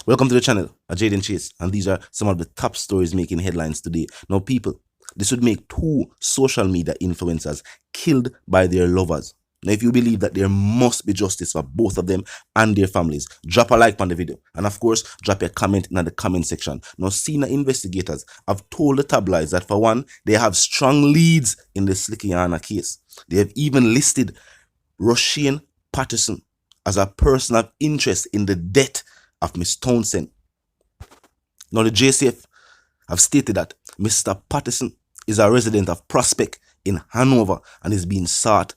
Welcome to the channel, Jaden Chase, and these are some of the top stories making headlines today. Now, people, this would make two social media influencers killed by their lovers. Now, if you believe that there must be justice for both of them and their families, drop a like on the video. And of course, drop a comment in the comment section. Now, senior investigators have told the tabloids that for one, they have strong leads in the Slickianna case. They have even listed Roisin Patterson as a person of interest in the death of Miss Townsend. Now, the JCF have stated that Mr. Patterson is a resident of Prospect in Hanover and is being sought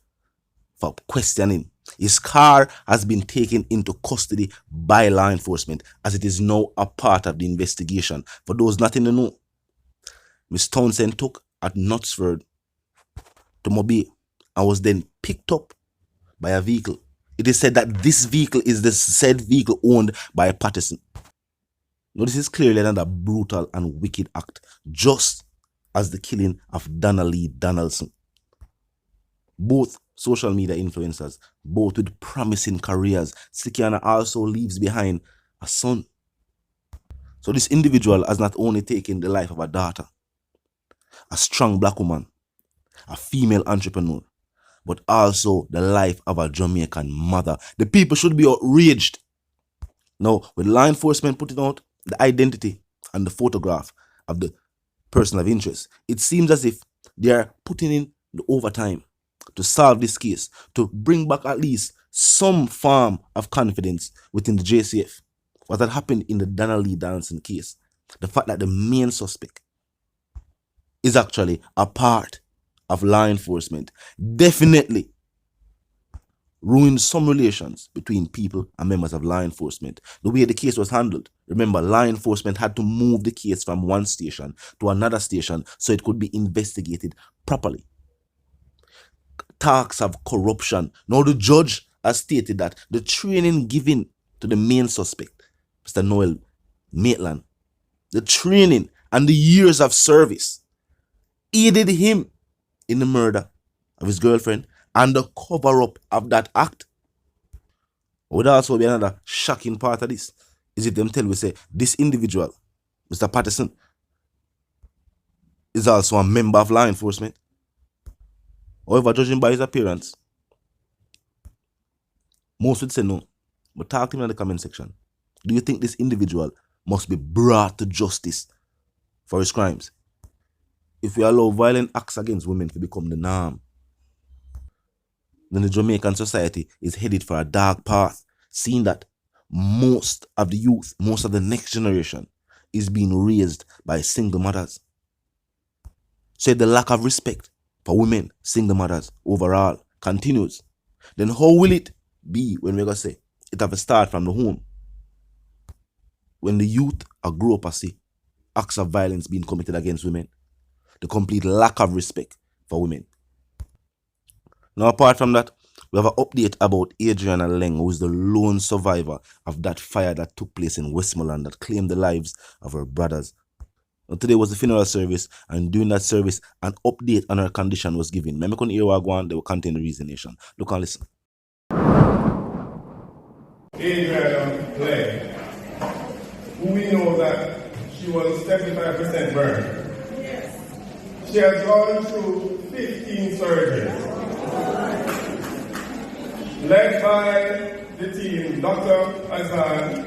for questioning. His car has been taken into custody by law enforcement as it is now a part of the investigation. For those not in the know, Miss Townsend took at Knutsford to Mobile and was then picked up by a vehicle. It is said that this vehicle is the said vehicle owned by Patterson. Now, this is clearly another brutal and wicked act, just as the killing of Donna Donaldson. Both social media influencers, both with promising careers. Slickianna also leaves behind a son. So this individual has not only taken the life of a daughter, a strong black woman, a female entrepreneur, but also the life of a Jamaican mother. The people should be outraged. Now, with law enforcement putting out the identity and the photograph of the person of interest, it seems as if they are putting in the overtime to solve this case, to bring back at least some form of confidence within the JCF. What had happened in the Donna Donaldson case, the fact that the main suspect is actually a part of law enforcement, definitely ruined some relations between people and members of law enforcement. The way the case was handled, remember, law enforcement had to move the case from one station to another station so it could be investigated properly. Talks of corruption. Now the judge has stated that the training given to the main suspect, Mr. Noel Maitland, the training and the years of service aided him in the murder of his girlfriend and the cover-up of that act. Would also be another shocking part of this is if them tell we say this individual, Mr. Patterson, is also a member of law enforcement. However, judging by his appearance, most would say no. But talk to me in the comment section. Do you think this individual must be brought to justice for his crimes? If we allow violent acts against women to become the norm, then the Jamaican society is headed for a dark path, seeing that most of the youth, most of the next generation is being raised by single mothers. So the lack of respect for women, single mothers overall continues, then how will it be when we're going to say it have to start from the home? When the youth are grow up and see acts of violence being committed against women, the complete lack of respect for women. Now, apart from that, we have an update about Adriana Leng, who is the lone survivor of that fire that took place in Westmoreland that claimed the lives of her brothers. Now, today was the funeral service, and during that service, an update on her condition was given. Remember, when hear what go on, they will contain the reasonation. Look and listen. Adriana Leng, who we know that she was 75% burned. She has gone through 15 surgeries, led by the team, Dr. Azan,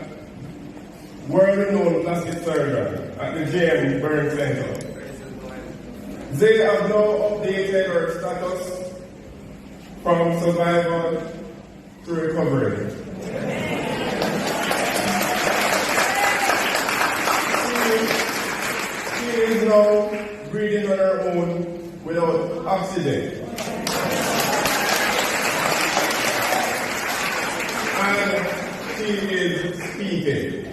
world-renowned plastic surgeon at the JM Burn Center. They have now updated her status from survival to recovery. She is now breathing on her own without oxygen. And she is speaking.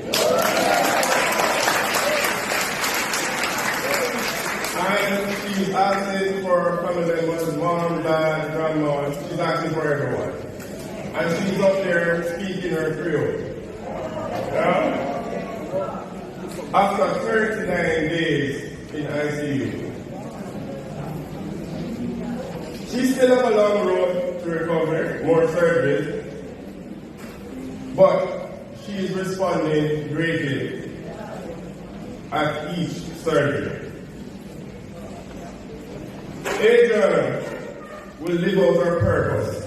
And she's asking for her family members, mom, dad, grandma, she's asking for everyone. And she's up there speaking her Creole. Yeah? After 39 days in ICU. She still have a long road to recover, more surgeries, but she is responding sounding greatly at each surgery. Adriana will live out her purpose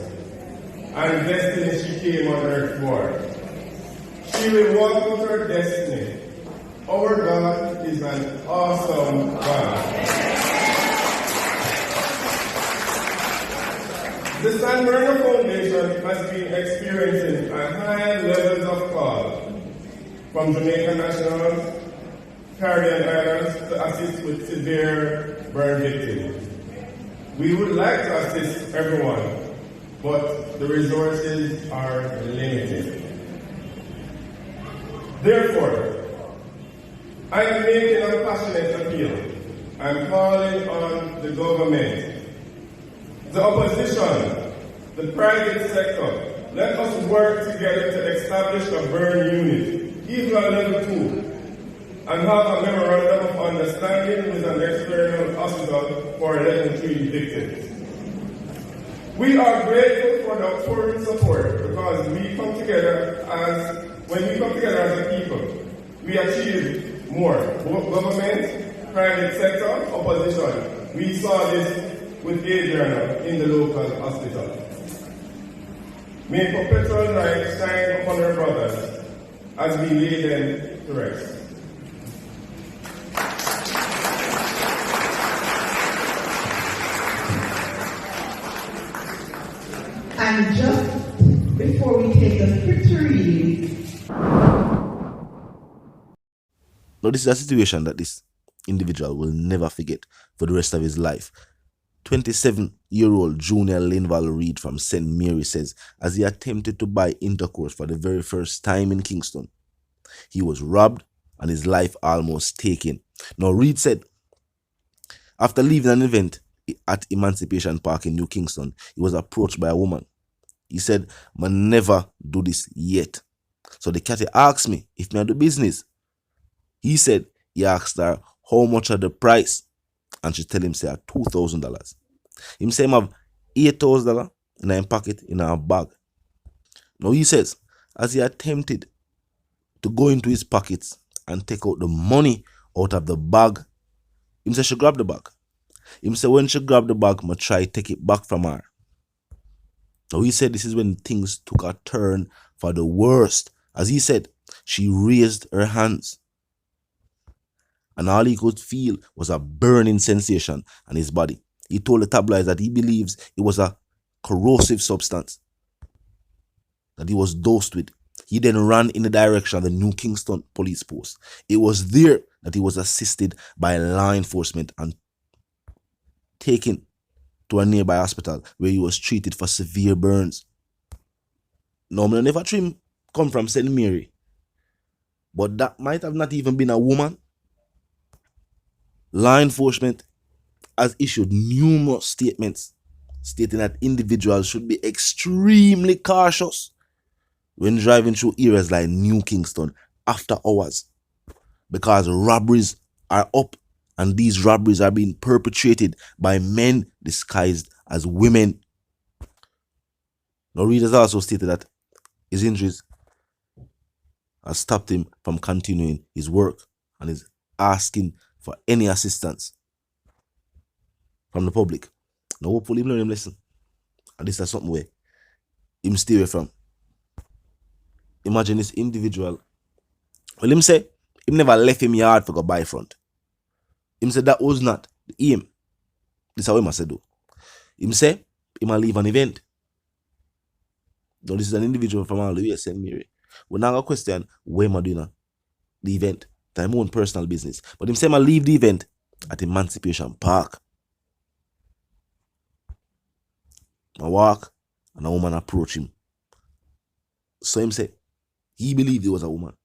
and destiny she came on earth for. She will walk out her destiny. Our God is an awesome God. The San Bernardino Foundation has been experiencing high levels of call from Jamaican nationals, Caribbean islands to assist with severe burn victims. We would like to assist everyone, but the resources are limited. Therefore, I am making a passionate appeal. I'm calling on the government, the opposition, the private sector. Let us work together to establish a burn unit, even at level 2, and have a memorandum of understanding with an external hospital for level 3 victims. We are grateful for the outpouring support because when we come together as a people, we achieve more. Both government, private sector, opposition. We saw this with Adriana in the local hospital. May perpetual light shine upon our brothers as we lay them to rest. And just before we take the scripture reading. Now, this is a situation that this individual will never forget for the rest of his life. 27-year-old Junior Linval Reed from St. Mary says, as he attempted to buy intercourse for the very first time in Kingston, he was robbed and his life almost taken. Now, Reed said, after leaving an event at Emancipation Park in New Kingston, he was approached by a woman. He said, "I never do this yet." So the cat asked me if I do business. He said he asked her how much are the price, and she tell him say $2,000. Him say him have $8,000 in her pocket in her bag. Now he says, as he attempted to go into his pockets and take out the money out of the bag, him say she grabbed the bag. Him say when she grabbed the bag, I try to take it back from her. Now he said this is when things took a turn for the worst. As he said, she raised her hands, and all he could feel was a burning sensation on his body. He told the tabloids that he believes it was a corrosive substance that he was dosed with. He then ran in the direction of the New Kingston police post. It was there that he was assisted by law enforcement and taken to a nearby hospital where he was treated for severe burns. Now, I never dream him come from St. Mary, but that might have not even been a woman. Law enforcement has issued numerous statements stating that individuals should be extremely cautious when driving through areas like New Kingston after hours, because robberies are up, and these robberies are being perpetrated by men disguised as women. Now, Reed has also stated that his injuries has stopped him from continuing his work and is asking for any assistance from the public. Now, hopefully, him learn him lesson. And this is something where him stay away from. Imagine this individual. Well, him say him never left him yard for go buy front. Him say that was not the aim. This is how he must do. Him say he might leave an event. Now, this is an individual from all the way St. Mary. We're not going to question where am I doing the event. That's my own personal business. But him say I leave the event at Emancipation Park. I walk and a woman approach him. So him say he believed it was a woman.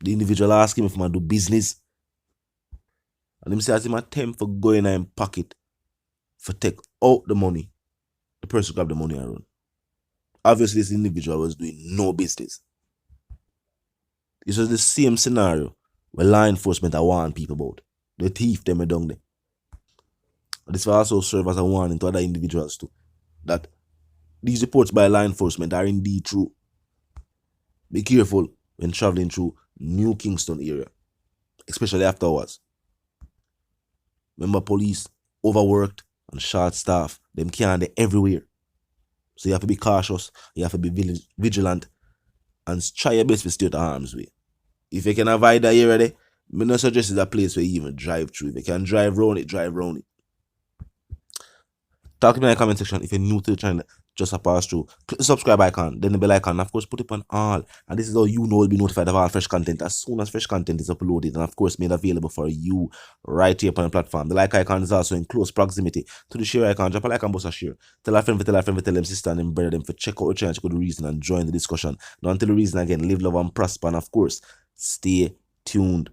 The individual asked him if I do business. And him say as him attempt for going in his pocket for take out the money, the person grabbed the money and run. Obviously, this individual was doing no business. This was the same scenario where law enforcement are warning people about. The thief them are down there. This will also serve as a warning to other individuals too, that these reports by law enforcement are indeed true. Be careful when traveling through New Kingston area, especially after hours. Remember, police overworked and short staff. Them can't they everywhere. So you have to be cautious. You have to be vigilant and try your best to stay out of harm's way. If you can avoid that area there, I not suggest it's a place where you even drive through. If you can drive around it, drive around it. Talk to me in the comment section if you're new to the channel. Just a pass through. Click the subscribe icon, then the bell icon, and of course put it on all. And this is how you know will be notified of all fresh content as soon as fresh content is uploaded and of course made available for you right here upon the platform. The like icon is also in close proximity to the share icon. Drop a like and bust a share. Tell a friend, tell them sister and them brother them for check out the channel, check out the reason and join the discussion. Now until the reason again, live, love and prosper and of course stay tuned.